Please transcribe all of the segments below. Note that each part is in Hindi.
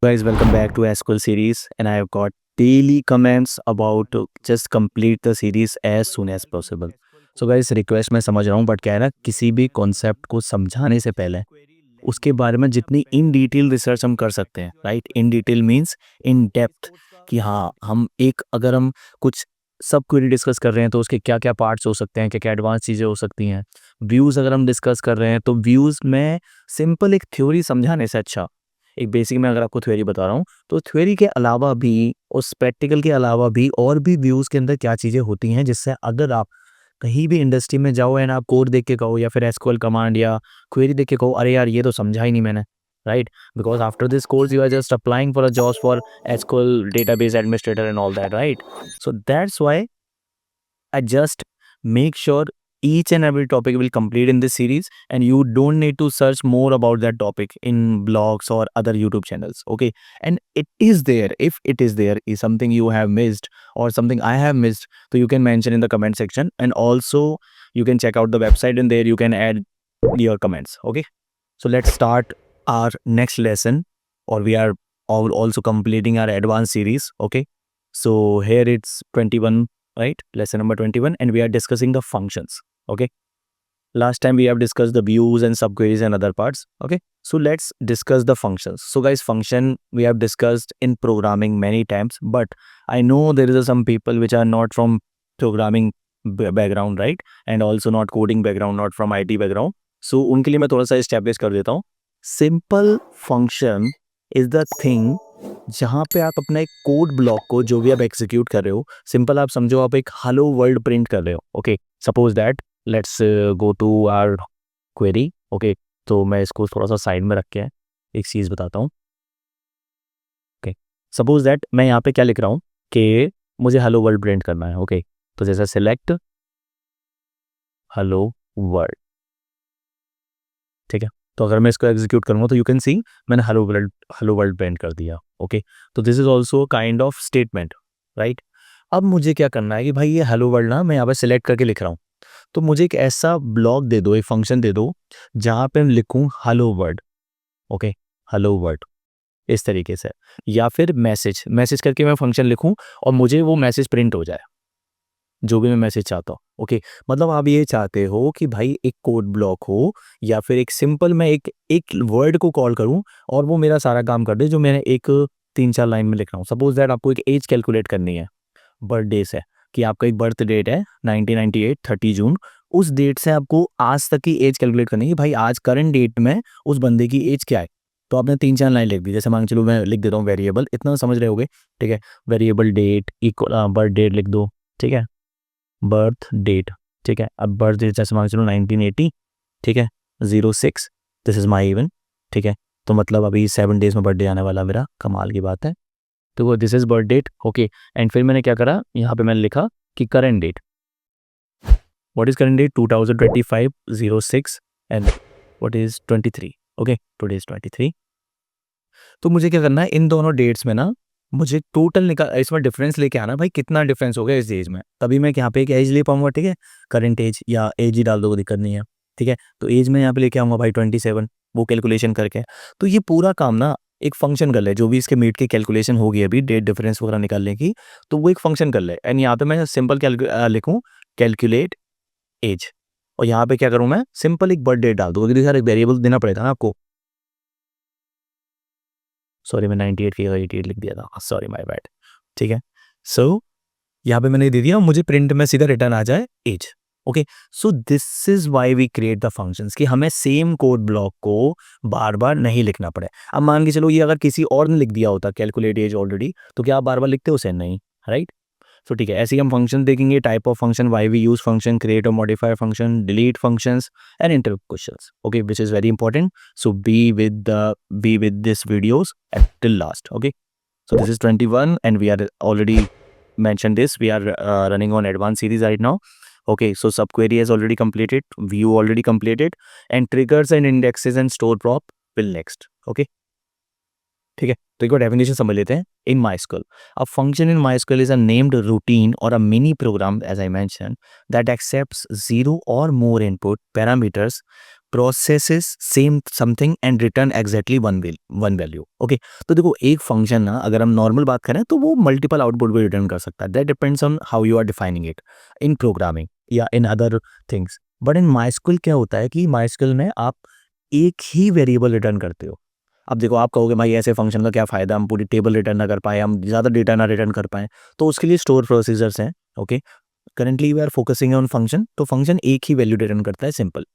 Guys, welcome back to SQL series, and I have got daily comments about to just complete the series as soon as possible. So guys, request मैं समझ रहा हूँ, बट क्या है ना, किसी भी कॉन्सेप्ट को समझाने से पहले उसके बारे में जितनी इन डिटेल रिसर्च हम कर सकते हैं, right? In detail means in depth, कि हाँ, हम एक अगर हम कुछ सब क्वेरी डिस्कस कर रहे हैं तो उसके क्या क्या पार्ट्स हो सकते हैं, क्या क्या एडवांस चीज़ें हो सकती हैं। व्यूज़ अगर हम डिस्कस कर रहे हैं तो व्यूज़ में सिंपल एक थ्योरी समझाने से अच्छा एक बेसिक में अगर आपको थ्योरी बता रहा हूँ, तो थ्योरी के अलावा भी, उस प्रैक्टिकल के अलावा भी और भी व्यूज़ के अंदर क्या चीज़ें होती हैं, जिससे अगर आप कहीं भी इंडस्ट्री में जाओ एंड आप कोड देख के कहो या फिर एसक्यूएल कमांड या क्वेरी देख के कहो, अरे यार ये तो समझा ही नहीं मैंने, right? Because after this course you are just applying for a jobs for SQL database administrator and all that, right? So that's why I just make sure each and every topic will complete in this series, and you don't need to search more about that topic in blogs or other YouTube channels. Okay, and it is there. If it is there, is something you have missed or something I have missed, so you can mention in the comment section, and also you can check out the website, and there you can add your comments. Okay, so let's start our next lesson, or we are also completing our advanced series. Okay, so here it's 21, right? Lesson number 21, and we are discussing the functions. Okay, last time we have discussed the views and subqueries and other parts. Okay, so let's discuss the functions. So guys, function we have discussed in programming many times, but I know there is some people which are not from programming background, right? And also not coding background, not from IT background. So उनके लिए मैं थोड़ा सा establish कर देता हूँ. Simple function is the thing जहाँ पे आप अपना एक कोड ब्लॉक को जो भी आप एग्जीक्यूट कर रहे हो, सिंपल आप समझो आप एक हेलो वर्ल्ड प्रिंट कर रहे हो. Okay, suppose that let's go to our query. Okay, तो मैं इसको थोड़ा सा साइड में रख के एक चीज़ बताता हूँ. ओके, सपोज दैट मैं यहाँ पे क्या लिख रहा हूँ कि मुझे हेलो वर्ल्ड प्रिंट करना है. ओके, तो जैसा सिलेक्ट हेलो वर्ल्ड, ठीक है. तो अगर मैं इसको एग्जीक्यूट करूँगा तो यू कैन सी मैंने हेलो वर्ल्ड प्रिंट कर दिया. ओके, तो this is also kind of statement, right? अब मुझे क्या करना है कि भाई ये हेलो वर्ल्ड ना मैं यहाँ पे सिलेक्ट करके लिख रहा हूँ, तो मुझे एक ऐसा ब्लॉक दे दो, एक फंक्शन दे दो जहाँ पे मैं लिखूँ hello world. Okay, hello world इस तरीके से, या फिर मैसेज मैसेज करके मैं फंक्शन लिखूँ और मुझे वो मैसेज प्रिंट हो जाए, जो भी मैं मैसेज चाहता हूँ. ओके, मतलब आप ये चाहते हो कि भाई एक कोड ब्लॉक हो या फिर एक सिंपल मैं एक एक वर्ड को कॉल करूँ और वो मेरा सारा काम कर दे जो मैंने एक 3-4 लाइन में लिख रहा हूँ. सपोज दैट आपको एक एज कैलकुलेट करनी है, बर्थडे से, कि आपका एक बर्थ डेट है 1998 30 जून, उस डेट से आपको आज तक की एज कैलकुलेट करनी है कि भाई आज करंट डेट में उस बंदे की एज क्या है. तो आपने 3-4 लाइन लिख दी, जैसे मान के चलो मैं लिख देता हूँ वेरिएबल, इतना समझ रहे होगे, ठीक है? Variable date equal birth date लिख दो, ठीक है? बर्थ डेट, ठीक है. अब बर्थ डेट जैसे मान के चलो 1980, ठीक है, 06, दिस इज माई इवन, ठीक है. तो मतलब अभी 7 डेज में बर्थडे आने वाला मेरा, कमाल की बात है. तो वो this is birth date. Okay, and फिर मैंने क्या करा, यहाँ पे मैंने लिखा कि current date, what is current date 2025 06 and what is 23. Okay, today is 23. तो मुझे क्या करना है, इन दोनों डेट्स में ना मुझे टोटल निकाल, इसमें डिफरेंस लेके आना, भाई कितना डिफरेंस हो गया इस एज में, तभी मैं यहाँ पे एक एज ले पाऊंगा. ठीक है, करंट एज या एज ही डाल दो, दिक्कत नहीं है. ठीक है, तो एज में यहाँ पे लेके आऊंगा भाई 27, वो कैलकुलेशन करके. तो ये पूरा काम ना एक फंक्शन कर ले, जो भी इसके मीट की कैलकुलेशन होगी अभी डेट डिफरेंस वगैरह निकालने की, तो वो एक फंक्शन कर ले. एंड यहाँ पे मैं सिंपल लिखूँ कैलकुलेट एज, और यहाँ पे क्या करूँ मैं, सिंपल एक बर्थ डेट डाल दूँ, क्योंकि सर एक वेरिएबल देना पड़ेगा ना आपको. सॉरी, मैं 98 की जगह 88 लिख दिया था, सॉरी माय बैड. ठीक है, सो यहाँ पे मैंने दे दिया, मुझे प्रिंट में सीधा रिटर्न आ जाए age. Okay, so this is why we create the functions, कि हमें सेम कोड ब्लॉक को बार बार नहीं लिखना पड़े. अब मान के चलो ये अगर किसी और ने लिख दिया होता कैलकुलेट एज ऑलरेडी, तो क्या आप बार बार लिखते हो उसे? नहीं, राइट? तो ठीक है, ऐसे ही हम फंक्शन देखेंगे, type of function, why we use function, create और modify function, delete functions and interrupt questions. Okay, which is very important, so be with this videos till last. Okay, so this is 21 and we are already mentioned this, we are running on advanced series right now. Okay, so subquery has already completed, view already completed, and triggers and indexes and store prop will next. Okay, ठीक है, तो एक बार डेफिनेशन समझ लेते हैं. इन MySQL, a function in MySQL is a named routine or a mini program, as I mentioned, that accepts 0 or more input parameters processes same something and return exactly one value. Okay, तो देखो एक फंक्शन ना अगर हम नॉर्मल बात करें तो वो मल्टीपल आउटपुट भी रिटर्न कर सकता है। That depends on how you are defining it in programming या in other things. But in MySQL क्या होता है कि माइस्क्यूएल में आप एक ही वेरिएबल रिटर्न करते हो। अब देखो आप कहोगे भाई ऐसे फंक्शन का क्या फ़ायदा, हम पूरी टेबल रिटर्न ना कर पाए, हम ज़्यादा डेटा ना रिटर्न कर पाएँ, तो उसके लिए स्टोर प्रोसीजर्स हैं। Okay, currently we are focusing on function, तो फंक्शन एक ही वैल्यू रिटर्न करता है, सिंपल।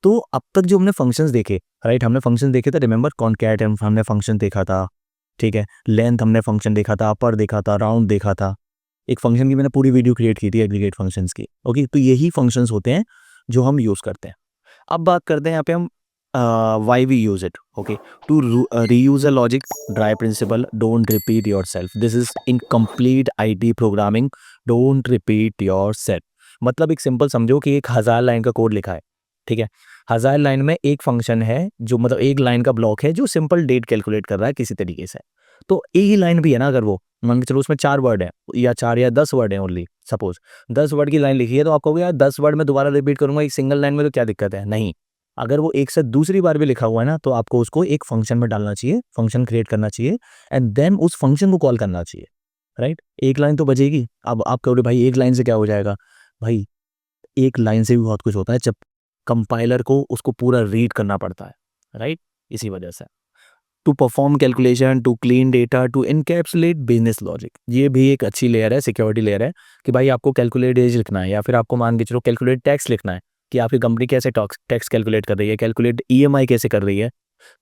तो अब तक जो हमने फंक्शंस देखे, राइट, हमने फंक्शन देखे थे, रिमेंबर कॉनकैट हमने फंक्शन देखा था, ठीक है, लेंथ हमने फंक्शन देखा था, अपर देखा था, राउंड देखा था। एक फंक्शन की मैंने पूरी वीडियो क्रिएट की थी एग्रीगेट फंक्शंस की। ओके, तो यही फंक्शंस होते हैं जो हम यूज़ करते हैं। अब बात करते हैं यहाँ पे हम why we use it. Okay, to reuse a logic, dry principle, don't repeat yourself, this is in complete IT programming, don't repeat yourself. मतलब एक सिंपल समझो कि एक 1000 लाइन का कोड लिखा है, ठीक है, 1000 लाइन में एक फंक्शन है जो मतलब एक लाइन का ब्लॉक है जो सिंपल डेट कैलकुलेट कर रहा है किसी तरीके से। तो एक ही लाइन भी है ना, अगर वो मान के चलो उसमें 4 वर्ड है या 4 या 10 वर्ड है, ओनली सपोज 10 वर्ड की लाइन लिखी है, तो आप कहोगे यार 10 वर्ड में दोबारा रिपीट करूंगा एक सिंगल लाइन में, तो क्या दिक्कत है? नहीं, अगर वो एक से दूसरी बार भी लिखा हुआ है ना, तो आपको उसको एक फंक्शन में डालना चाहिए, फंक्शन क्रिएट करना चाहिए एंड देन उस फंक्शन को कॉल करना चाहिए, राइट। एक लाइन तो बचेगी। अब आप कहोगे भाई एक लाइन से क्या हो जाएगा? भाई एक लाइन से भी बहुत कुछ होता है जब कंपाइलर को उसको पूरा रीड करना पड़ता है, राइट। इसी वजह से to perform calculation, to clean data, to encapsulate business logic, ये भी एक अच्छी लेयर है, सिक्योरिटी लेयर है कि भाई आपको कैलकुलेट एज लिखना है या फिर आपको मान के चलो कैलकुलेट टैक्स लिखना है कि आपकी कंपनी कैसे टैक्स कैलकुलेट कर रही है, कैलकुलेट ईएमआई कैसे कर रही है,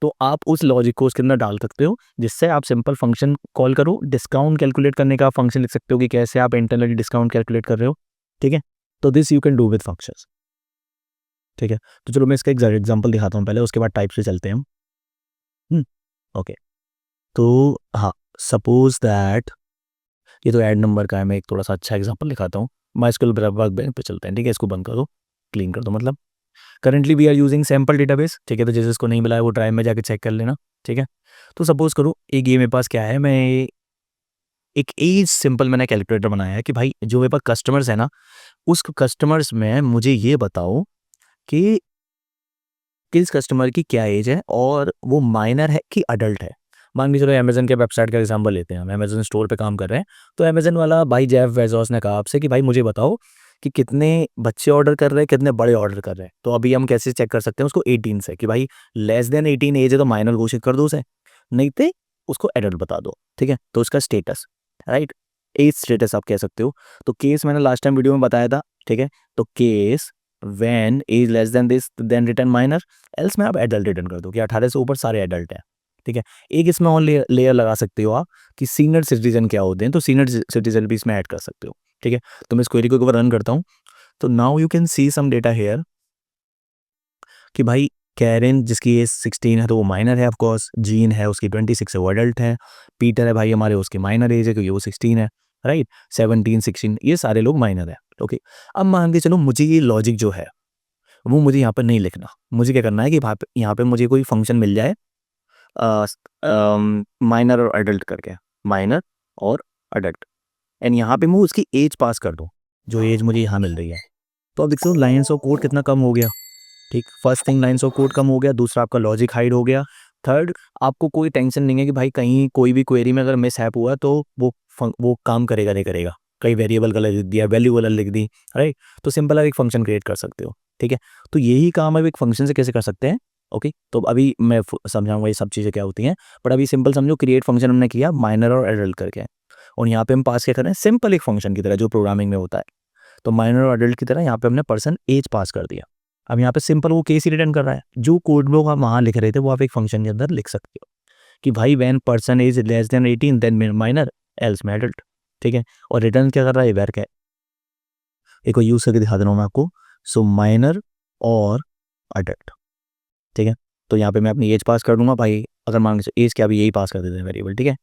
तो आप उस लॉजिक को उसके अंदर डाल सकते हो, जिससे आप सिंपल फंक्शन कॉल करो। डिस्काउंट कैलकुलेट करने का फंक्शन लिख सकते हो कि कैसे आप इंटरनली डिस्काउंट कैलकुलेट कर रहे हो, ठीक है। तो this you can do with functions, ठीक है। तो चलो मैं इसका एक एग्जांपल दिखाता हूँ पहले, उसके बाद टाइप्स पे चलते हैं हम। ओके, तो हाँ, सपोज दैट ये तो ऐड नंबर का है, मैं एक थोड़ा सा अच्छा एग्जांपल दिखाता हूँ। माइस्क्यूएल वर्कबेंच पे चलते हैं, ठीक है। इसको बंद कर दो, क्लीन कर दो, मतलब currently we are using sample database, ठीक है। तो जैसे इसको नहीं मिला है वो ड्राइव में जाके चेक कर लेना, ठीक है। तो सपोज करो एक ये मेरे पास क्या है, मैं एक एज सिंपल मैंने कैलकुलेटर बनाया है कि भाई जो मेरे पास कस्टमर्स है ना, उस कस्टमर्स में मुझे ये बताओ कि किस कस्टमर की क्या एज है और वो माइनर है कि अडल्ट है। मान के चलो अमेजन के वेबसाइट का एग्जांपल लेते हैं, हम अमेजन स्टोर पे काम कर रहे हैं, तो अमेजन वाला भाई जेफ बेजोस ने कहा आपसे कि भाई मुझे बताओ कि कितने बच्चे ऑर्डर कर रहे हैं, कितने बड़े ऑर्डर कर रहे हैं। तो अभी हम कैसे चेक कर सकते हैं उसको 18 से कि भाई लेस देन 18 एज है तो माइनर घोषित कर दो उसे, नहीं तो उसको एडल्ट बता दो, ठीक है। तो उसका स्टेटस, राइट, एज स्टेटस आप कह सकते हो। तो केस मैंने लास्ट टाइम वीडियो में बताया था, ठीक है। तो case when age less than this then return minor, else में आप एडल्ट रिटर्न कर दो कि 18 से ऊपर सारे एडल्ट हैं, ठीक है। एक इसमें और लेयर लगा सकते हो आप कि सीनियर सिटीजन क्या होते हैं, तो सीनियर सिटीजन भी इसमें ऐड कर सकते हो, ठीक है। तो मैं इस क्वेरी को एक बार रन करता हूँ, तो now you can see some data here कि भाई कैरन जिसकी एज 16 है तो वो माइनर है, ऑफकोर्स। जीन है उसकी 26 है, वो एडल्ट है। पीटर है भाई हमारे, उसकी माइनर एज है क्योंकि वो 16 है, राइट। 17 16 ये सारे लोग माइनर है, ओके। अब मान के चलो मुझे ये लॉजिक जो है वो मुझे यहाँ पर नहीं लिखना। मुझे क्या करना है कि यहाँ पे मुझे कोई फंक्शन मिल जाए माइनर और अडल्ट करके, माइनर और अडल्ट, एंड यहाँ पे मैं उसकी एज पास कर दूँ जो एज मुझे यहाँ मिल रही है। तो अब देखते हो लाइन्स ऑफ कोड कितना कम हो गया, ठीक। First thing lines of code कम हो गया, दूसरा आपका लॉजिक हाइड हो गया, थर्ड आपको कोई टेंशन नहीं है कि भाई कहीं कोई भी क्वेरी में अगर मिस हैप हुआ तो वो काम करेगा नहीं करेगा, कई वेरिएबल गलत लिख दिया, वैल्यू गलत लिख दी, राइट। तो सिंपल आप एक फंक्शन क्रिएट कर सकते हो, ठीक है। तो यही काम अब एक फंक्शन से कैसे कर सकते हैं, ओके। तो अभी मैं समझाऊंगा ये सब चीज़ें क्या होती हैं, बट अभी सिंपल समझो क्रिएट फंक्शन हमने किया माइनर और एडल्ट करके, और यहाँ पे हम पास क्या कर रहे हैं, सिंपल एक फंक्शन की तरह जो प्रोग्रामिंग में होता है। तो माइनर और अडल्ट की तरह यहाँ पे हमने पर्सन एज पास कर दिया। अब यहाँ पे सिंपल वो केस ही रिटर्न कर रहा है, जो कोड ब्लॉक आप वहाँ लिख रहे थे वो आप एक फंक्शन के अंदर लिख सकते हो कि भाई when person is less than 18 then minor else में एडल्ट, ठीक है। और रिटर्न क्या कर रहा है, वेर का एक यूज करके दिखा दे रहा हूँ मैं आपको। सो माइनर और अडल्ट, ठीक है। तो यहाँ पे मैं अपनी एज पास कर दूंगा भाई, अगर मान लीजिए एज क्या भी यही पास कर देते हैं वेरिएबल, ठीक है,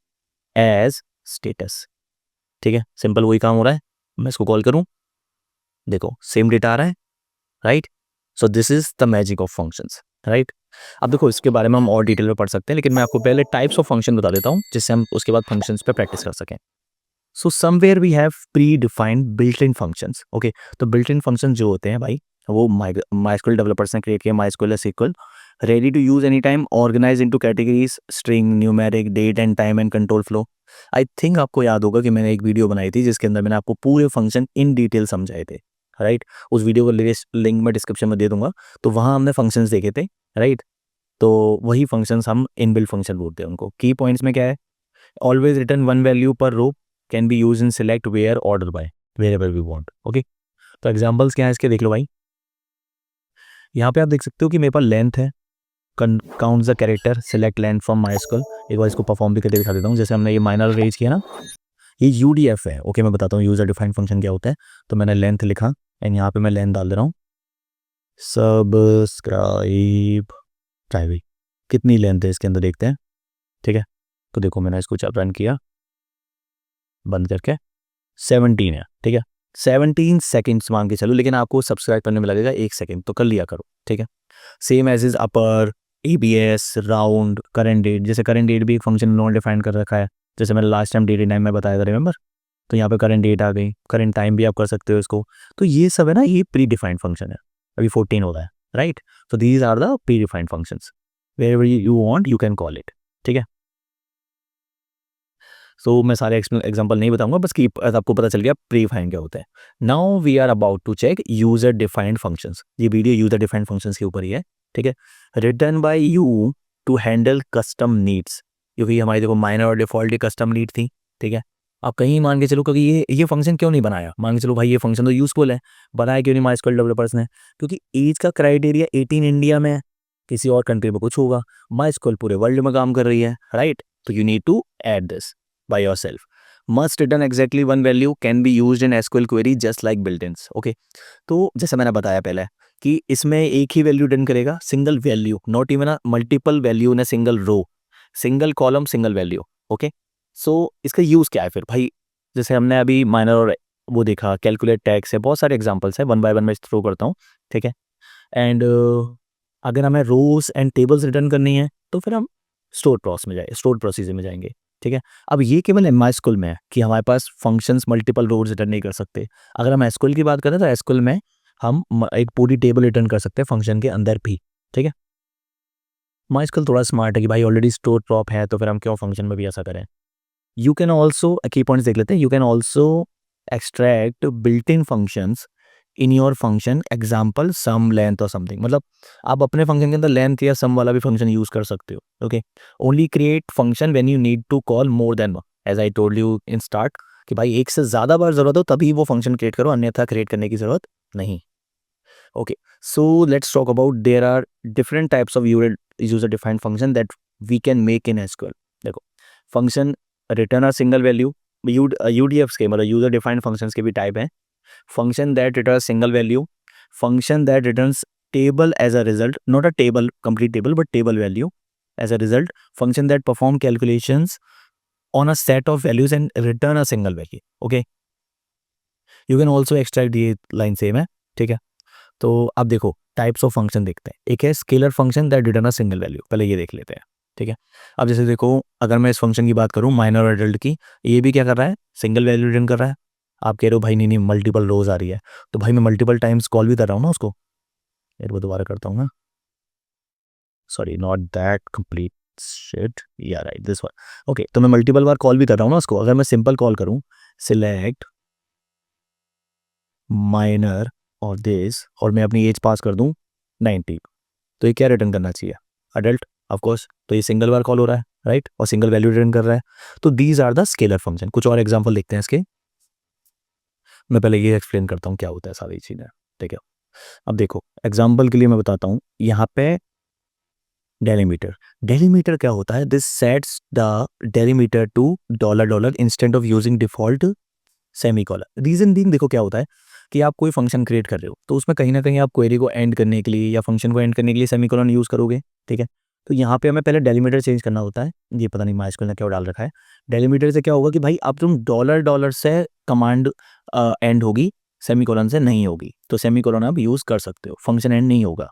एज स्टेटस, ठीक है। सिंपल वही काम हो रहा है। मैं इसको कॉल करूँ, देखो सेम डेटा आ रहा है, right. So this is the magic of functions, right. अब देखो इसके बारे में हम और डिटेल में पढ़ सकते हैं, लेकिन मैं आपको पहले टाइप्स ऑफ फंक्शन बता देता हूँ जिससे हम उसके बाद फंक्शंस पे प्रैक्टिस कर सकें। So somewhere we have predefined built in functions, okay. तो बिल्ट इन फंक्शन जो होते हैं भाई वो MySQL डेवलपर्स ने क्रिएट किया, MySQL SQL ready to use any time, organize into categories, string, numeric, date and time and control flow. I think आपको याद होगा कि मैंने एक वीडियो बनाई थी जिसके अंदर मैंने आपको पूरे फंक्शन इन डिटेल समझाए थे, राइट। उस वीडियो को लिंक मैं डिस्क्रिप्शन में दे दूंगा। तो वहाँ हमने फंक्शंस देखे थे, राइट। तो वही फंक्शंस हम इनबिल्ट फंक्शन बोलते हैं उनको। की पॉइंट्स में क्या है, always return one value per row, can be use in select where order by wherever we want. Okay, तो एग्जांपल्स क्या है इसके, देख लो भाई। यहाँ पे आप देख सकते हो कि मेरे पास लेंथ है, count the character, select length from MySQL. एक बार इसको परफॉर्म भी करके दिखा देता हूँ। जैसे हमने ये माइनर रेंज किया ना, ये यूडीएफ है। ओके, मैं बताता हूँ यूजर डिफाइंड फंक्शन क्या होता है। तो मैंने लेंथ लिखा एंड यहाँ पे मैं लेंथ डाल दे रहा हूँ, सब्सक्राइब प्राइवेट। कितनी लेंथ है इसके अंदर देखते हैं, ठीक है। तो देखो मैंने इसको रन किया बंद करके, 17 है, ठीक है। 17 सेकेंड्स मान के चलो, लेकिन आपको सब्सक्राइब करने में लगेगा 1 सेकेंड, तो कर लिया करो, ठीक है। Same as is upper, ABS, round, current date. जैसे करंट डेट भी एक फंक्शन नॉन डिफाइंड कर रखा है, जैसे मैंने last time date and time में बताया था, रिमेंबर। तो यहाँ पे करंट डेट आ गई, करंट टाइम भी आप कर सकते हो इसको। तो ये सब है ना, ये प्री डिफाइंड फंक्शन है। अभी 14 हो रहा है, राइट। तो these are the predefined functions, where you want you can call it, ठीक है। सो मैं सारे एग्जांपल नहीं बताऊंगा, बस कि आपको पता चल गया प्री डिफाइंड क्या होता है। Now we are about to check user defined functions. ये वीडियो यूजर डिफाइंड फंक्शंस के ऊपर ही है, ठीक है। Return by you to handle custom needs, क्योंकि हमारी देखो माइनर और डिफॉल्ट कस्टम नीड थी, ठीक है। आप कहीं मान के चलो, क्योंकि ये फंक्शन क्यों नहीं बनाया, मान के चलो भाई ये फंक्शन तो यूजफुल है, बनाया क्यों नहीं MySQL डेवलपर्स ने, क्योंकि एज का क्राइटेरिया 18 इंडिया में है, किसी और कंट्री में कुछ होगा। MySQL पूरे वर्ल्ड में काम कर रही है, राइट। तो you need to add this by yourself. Must return exactly one value, can be used in SQL query just like built-ins. Okay, तो जैसे मैंने बताया पहले कि इसमें एक ही वैल्यू रिटर्न करेगा, single value, not even a multiple value in a single row, single column single value. Okay, so इसका यूज क्या है फिर भाई। जैसे हमने अभी माइनर और वो देखा, कैलकुलेट टैक्स है, बहुत सारे एग्जांपल्स है, वन बाय वन मैं थ्रो करता हूँ, ठीक है। एंड अगर हमें रोज एंड टेबल्स रिटर्न करनी है तो फिर हम स्टोर प्रोसीजर में जाएंगे, ठीक है। अब ये केवल MySQL में है कि हमारे पास फंक्शंस मल्टीपल रोज रिटर्न नहीं कर सकते। अगर हम SQL की बात करें तो SQL में हम एक पूरी टेबल रिटर्न कर सकते हैं फंक्शन के अंदर भी, ठीक है। MySQL थोड़ा स्मार्ट है कि भाई ऑलरेडी स्टोर प्रॉप है, तो फिर हम क्यों फंक्शन में भी ऐसा करें। You can also, key points देख लेते हैं। You can also extract built in functions in your function, example sum, length और समथिंग। मतलब आप अपने फंक्शन के अंदर लेंथ या सम वाला भी फंक्शन यूज कर सकते हो। Okay, only create function when you need to call more than one, as I told you in start कि भाई एक से ज़्यादा बार ज़रूरत हो तभी वो फंक्शन क्रिएट करो, अन्यथा क्रिएट करने की ज़रूरत नहीं। Okay, so let's talk about, there are different types of user defined function that we can make in SQL। देखो, function return a single value, UDFs के मतलब यूजर डिफाइंड फंक्शंस के भी टाइप हैं। Function that returns single value, function that returns table as a result, not a table, complete table, but table value as a result, function that perform calculations on a set of values and return a single value. Okay, you can also extract, ये line same है, ठीक है। तो अब देखो टाइप्स ऑफ फंक्शन देखते हैं। एक है scalar function that return a single value, पहले ये देख लेते हैं, ठीक है। अब जैसे देखो, अगर मैं इस फंक्शन की बात करूँ माइनर और एडल्ट की, ये भी क्या कर रहा है, सिंगल वैल्यू रिटर्न कर रहा है। आप कह रहे हो भाई नहीं नहीं मल्टीपल रोज आ रही है, तो भाई मैं मल्टीपल टाइम्स कॉल भी कर रहा हूँ ना उसको। यार वो दोबारा करता हूँ ना, sorry not that complete shit, या राइट दिस वन। ओके, तो मैं मल्टीपल बार कॉल भी कर रहा हूँ ना उसको। अगर मैं सिंपल कॉल करूँ, सिलेक्ट माइनर और दिस, और मैं अपनी एज पास कर दूँ 90, तो ये क्या रिटर्न करना चाहिए, अडल्ट, ऑफ कोर्स। तो ये सिंगल बार कॉल हो रहा है, राइट, और सिंगल वैल्यू रिटर्न कर रहा है। तो these are the scalar function. कुछ और एग्जांपल देखते हैं इसके। मैं पहले ये एक्सप्लेन करता हूँ क्या होता है सारी चीज़ें, ठीक है। अब देखो एग्जाम्पल के लिए मैं बताता हूँ, यहाँ पे डेलीमीटर। डेलीमीटर क्या होता है, this sets the delimiter to dollar dollar instead of using default semicolon. Reason being, देखो क्या होता है कि आप कोई फंक्शन क्रिएट कर रहे हो तो उसमें कहीं ना कहीं आप क्वेरी को एंड करने के लिए या फंक्शन को एंड करने के लिए सेमीकोलन यूज करोगे, ठीक है। तो यहाँ पे हमें पहले डेलीमीटर चेंज करना होता है। ये पता नहीं MySQL ने क्या डाल रखा है। डेलीमीटर से क्या होगा कि भाई अब तुम डॉलर डॉलर से कमांड एंड होगी, सेमीकोलन से नहीं होगी। तो सेमीकोलन आप यूज कर सकते हो, फंक्शन एंड नहीं होगा,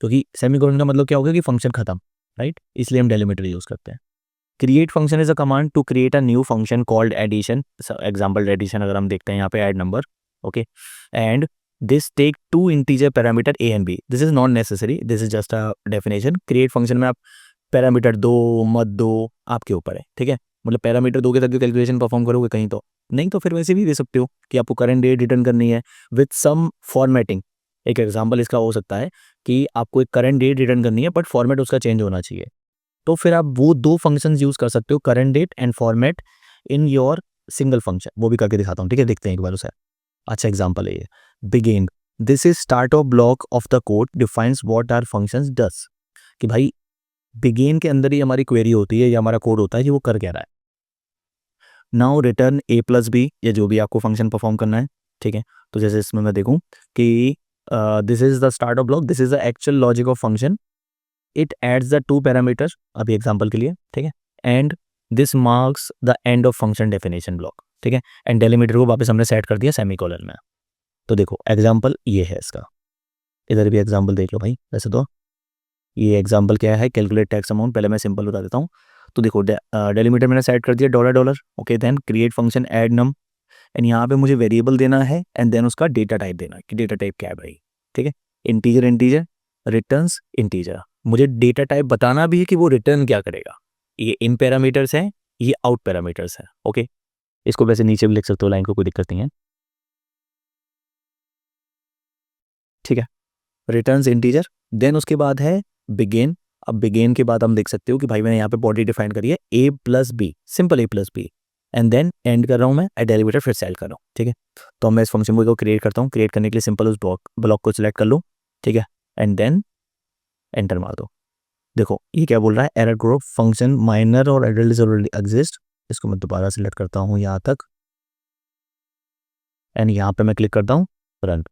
क्योंकि सेमीकोलन का मतलब क्या होगा कि फंक्शन खत्म, राइट। इसलिए हम डेलीमीटर यूज करते हैं। Create function is a command to create a new function called addition. Example addition अगर हम देखते हैं यहाँ पे, add number, okay. And this take two integer parameter A and B, this is not necessary, this is just a definition. Create function में आप पैरामीटर दो मत दो, आपके ऊपर है, ठीक है। मतलब पैरामीटर दोगे तक कैलकुलेशन परफॉर्म करोगे, कहीं तो नहीं तो फिर वैसे भी दे सकते हो कि आपको करंट डेट रिटर्न करनी है विथ सम फॉर्मेटिंग। एक एग्जांपल इसका हो सकता है कि आपको एक करंट डेट रिटर्न करनी है बट फॉर्मेट उसका चेंज होना चाहिए, तो फिर आप वो दो फंक्शंस यूज कर सकते हो, current date and format, in your single function. वो भी करके दिखाता हूँ, ठीक है, देखते हैं एक बार उसे। अच्छा एग्जांपल है ये, begin, this is start of block of the code defines what are functions does. कि भाई बिगिन के अंदर ही हमारी क्वेरी होती है या हमारा कोड होता है कि वो कर क्या रहा है। नाउ रिटर्न ए प्लस बी, या जो भी आपको फंक्शन परफॉर्म करना है, ठीक है। तो जैसे इसमें मैं देखूं कि this is the start of block, this is the actual logic of function, it adds the two parameter, अभी एग्जांपल के लिए, ठीक है, and this marks the end of function definition block, ठीक है। एंड डेलीमीटर को वापस हमने सेट कर दिया सेमीकोलन में। तो देखो एग्जांपल ये है इसका, इधर भी एग्जांपल देख लो भाई। वैसे तो ये एग्जांपल क्या है, कैलकुलेट टैक्स अमाउंट, पहले मैं सिंपल बता देता हूँ। तो देखो डेलीमीटर मैंने सेट कर दिया dollar dollar, okay, then create function add num, and यहाँ पे मुझे वेरिएबल देना है एंड देन उसका डेटा टाइप देना है कि डेटा टाइप क्या है भाई, ठीक है। इंटीजर इंटीजर रिटर्न्स इंटीजर, मुझे डेटा टाइप बताना भी है कि वो रिटर्न क्या करेगा। ये इन पैरामीटर्स है, ये आउट पैरामीटर्स है, ओके। इसको वैसे नीचे भी लिख सकते हो लाइन को, कोई दिक्कत नहीं है, ठीक है। रिटर्न्स इंटीजर, देन उसके बाद है बिगेन। अब बिगेन के बाद हम देख सकते हो कि भाई मैंने यहाँ पे बॉडी डिफाइन करी है a plus b, simple a plus b, and then end कर रहा हूँ मैं डेरिवेटिव फिर सेट कर रहा हूँ, ठीक है। तो मैं इस फंक्शन को क्रिएट करता हूँ, क्रिएट करने के लिए सिंपल उस ब्लॉक को सिलेक्ट कर लो, ठीक है, एंड देन एंटर मार दो। देखो ये क्या बोल रहा है, एरर ग्रुप फंक्शन माइनर और एडल्ट इज ऑलरेडी एग्जिस्ट। इसको मैं दोबारा सिलेक्ट करता हूँ यहाँ तक, एंड यहाँ पे मैं क्लिक करता हूँ run,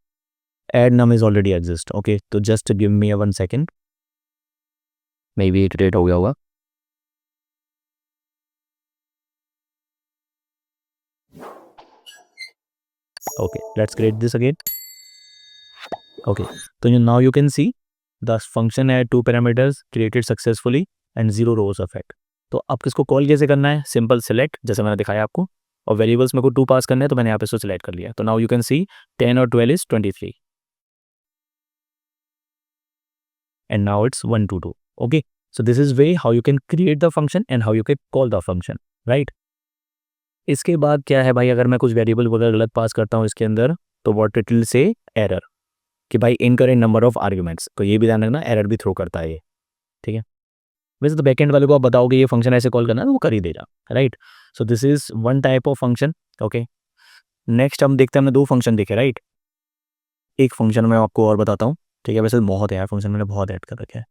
add num is already exist, okay. तो just give me 1 second, maybe iterate हो गया होगा। Okay, let's create this again. Okay, so now you can see the function had two parameters created successfully and 0 rows of it. तो अब किसको कॉल कैसे करना है, सिंपल सेलेक्ट, जैसे मैंने दिखाया आपको, और वेरिएबल्स मेरे को 2 पास करने हैं, तो मैंने यहाँ पे इसको सिलेक्ट कर लिया। तो नाउ यू कैन सी 10 और 12 is 23 and now it's 1 to 2. Okay, so this is way how you can create the function and how you can call the function, right? इसके बाद क्या है भाई, अगर मैं कुछ वेरिएबल वगैरह गलत पास करता हूँ इसके अंदर, तो what it will say error, कि भाई इनकरेक्ट नंबर ऑफ आर्ग्यूमेंट्स। तो ये भी ध्यान रखना, एरर भी थ्रो करता है ये, ठीक है। वैसे तो बैकएंड वाले को आप बताओगे ये फंक्शन ऐसे कॉल करना है तो वो कर ही देगा, right. So this is one type of function, okay. Next हम देखते हैं, हमने 2 फंक्शन देखे, राइट। एक फंक्शन मैं आपको और बताता हूँ, ठीक है। वैसे तो बहुत है यार फंक्शन, मैंने बहुत ऐड कर रखे हैं।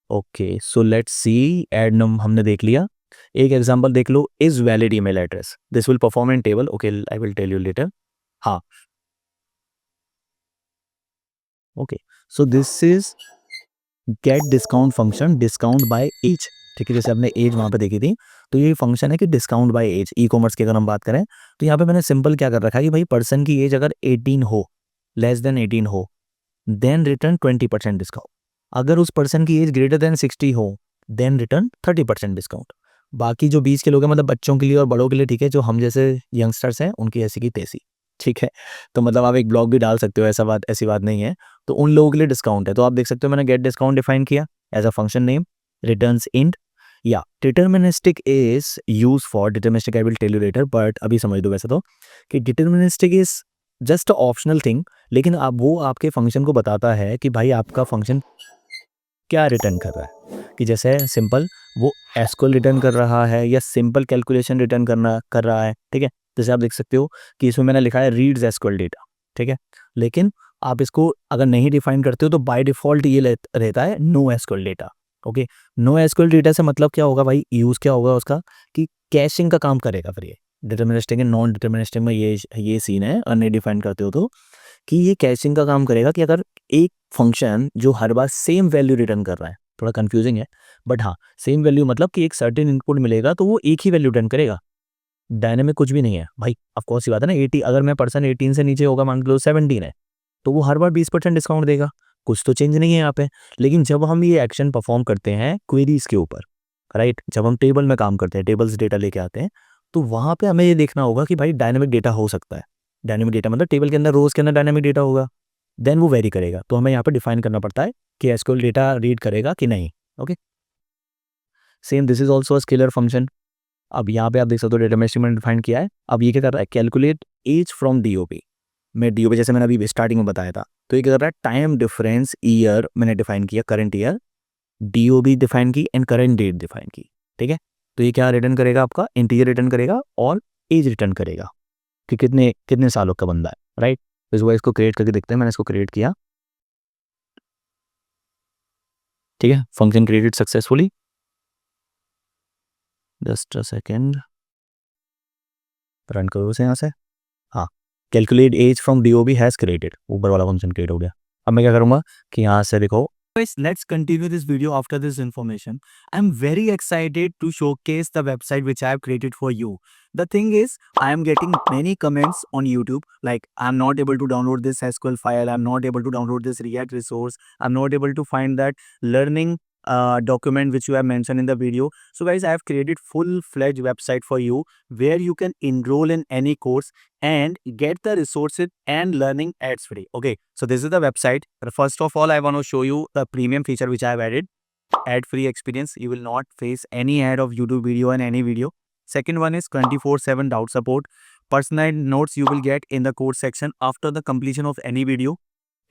Okay, so let's see, add num हमने देख लिया। एक एग्जांपल देख लो, is valid email address, this will perform in table, okay, I will tell you later. हाँ, okay, so this is get discount function, discount by age, ठीक है। जैसे आपने एज वहाँ पे देखी थी, तो ये फंक्शन है कि discount by age. E commerce की अगर हम बात करें तो यहाँ पे मैंने सिंपल क्या कर रखा है कि भाई पर्सन की एज अगर 18 हो, लेस देन 18 हो, देन रिटर्न 20% डिस्काउंट। अगर उस पर्सन की एज ग्रेटर देन 60 हो, देन रिटर्न 30% डिस्काउंट। बाकी जो 20 के लोग हैं, मतलब बच्चों के लिए और बड़ों के लिए, ठीक है, जो हम जैसे यंगस्टर्स हैं उनकी ऐसी की तैसी, ठीक है। तो मतलब आप एक ब्लॉग भी डाल सकते हो, ऐसी बात नहीं है। तो उन लोगों के लिए डिस्काउंट है। तो आप देख सकते हो मैंने गेट डिस्काउंट डिफाइन किया as a function name, returns int, या deterministic is use for deterministic, I will tell you later, but अभी समझ दो वैसे तो कि deterministic is just optional thing, लेकिन अब वो आपके फंक्शन को बताता है कि भाई आपका फंक्शन क्या रिटर्न कर रहा है। कि जैसे सिंपल वो एसक्यूएल रिटर्न कर रहा है या सिंपल कैलकुलेशन रिटर्न कर रहा है, ठीक है। जैसे आप देख सकते हो कि इसमें मैंने लिखा है रीड्स एसक्यूएल डेटा, ठीक है। लेकिन आप इसको अगर नहीं डिफाइन करते हो तो बाय डिफॉल्ट ये रहता है no SQL data, okay. No SQL data से मतलब क्या होगा भाई, यूज क्या होगा उसका, कि कैशिंग का काम करेगा। फिर ये डिटर्मिनिस्टिक एंड नॉन डिटर्मिनिस्टिक में ये सीन है, और नहीं डिफाइन करते हो तो कि ये कैशिंग का काम करेगा। कि अगर एक फंक्शन जो हर बार सेम वैल्यू रिटर्न कर रहा है, थोड़ा कंफ्यूजिंग है, बट हाँ सेम वैल्यू मतलब कि एक सर्टेन इनपुट मिलेगा तो वो एक ही वैल्यू रिटर्न करेगा, डायनेमिक कुछ भी नहीं है भाई। ऑफ कोर्स सी बात है ना, 80 अगर मैं पर्सन 18 से नीचे होगा, मान लो 17 है, तो वो हर बार 20% डिस्काउंट देगा, कुछ तो चेंज नहीं है यहाँ पे। लेकिन जब हम ये एक्शन परफॉर्म करते हैं क्वेरीज के ऊपर, राइट, जब हम टेबल में काम करते हैं, टेबल्स डेटा लेके आते हैं, तो वहाँ पे हमें ये देखना होगा कि भाई डायनेमिक डेटा हो सकता है, डायनेमिक डेटा मतलब टेबल के अंदर रोज के अंदर डायनेमिक डेटा होगा, देन वो वेरी करेगा। तो हमें यहाँ पर डिफाइन करना पड़ता है कि एसक्यूएल डेटा रीड करेगा कि नहीं। Okay, same this is also a scalar function. अब यहाँ पे आप देख सकते हो डेटा मैंने डिफाइन किया है। अब ये क्या कर रहा है, कैलकुलेट एज फ्रॉम डीओपी। मैं डीओपी जैसे मैंने अभी स्टार्टिंग में बताया था, तो ये क्या कर रहा है, टाइम डिफरेंस ईयर मैंने डिफाइन किया, करंट ईयर, डीओबी डिफाइन की एंड करंट डेट डिफाइन की। ठीक है, तो ये क्या रिटर्न करेगा, आपका इंटीजर रिटर्न करेगा और एज रिटर्न करेगा कि कितने कितने सालों का बंदा है, राइट। तो इस बार इसको क्रिएट करके देखते हैं। मैंने इसको क्रिएट किया, ठीक है, function created successfully. Just a second, run करो उसे यहाँ से। हाँ, calculate age from DOB has created, ऊपर वाला फंक्शन क्रिएट हो गया। अब मैं क्या करूँगा कि यहाँ से देखो, guys, let's continue this video after this information. I'm very excited to showcase the website which I have created for you. The thing is, I am getting many comments on YouTube like I'm not able to download this SQL file, I'm not able to download this React resource, I'm not able to find that learning document which you have mentioned in the video. So guys, I have created full-fledged website for you where you can enroll in any course and get the resources and learning ads free. Okay, so this is the website. First of all, I want to show you the premium feature which I have added, ad free experience. You will not face any ad of YouTube video and any video. Second one is 24/7 doubt support. Personalized notes you will get in the course section after the completion of any video.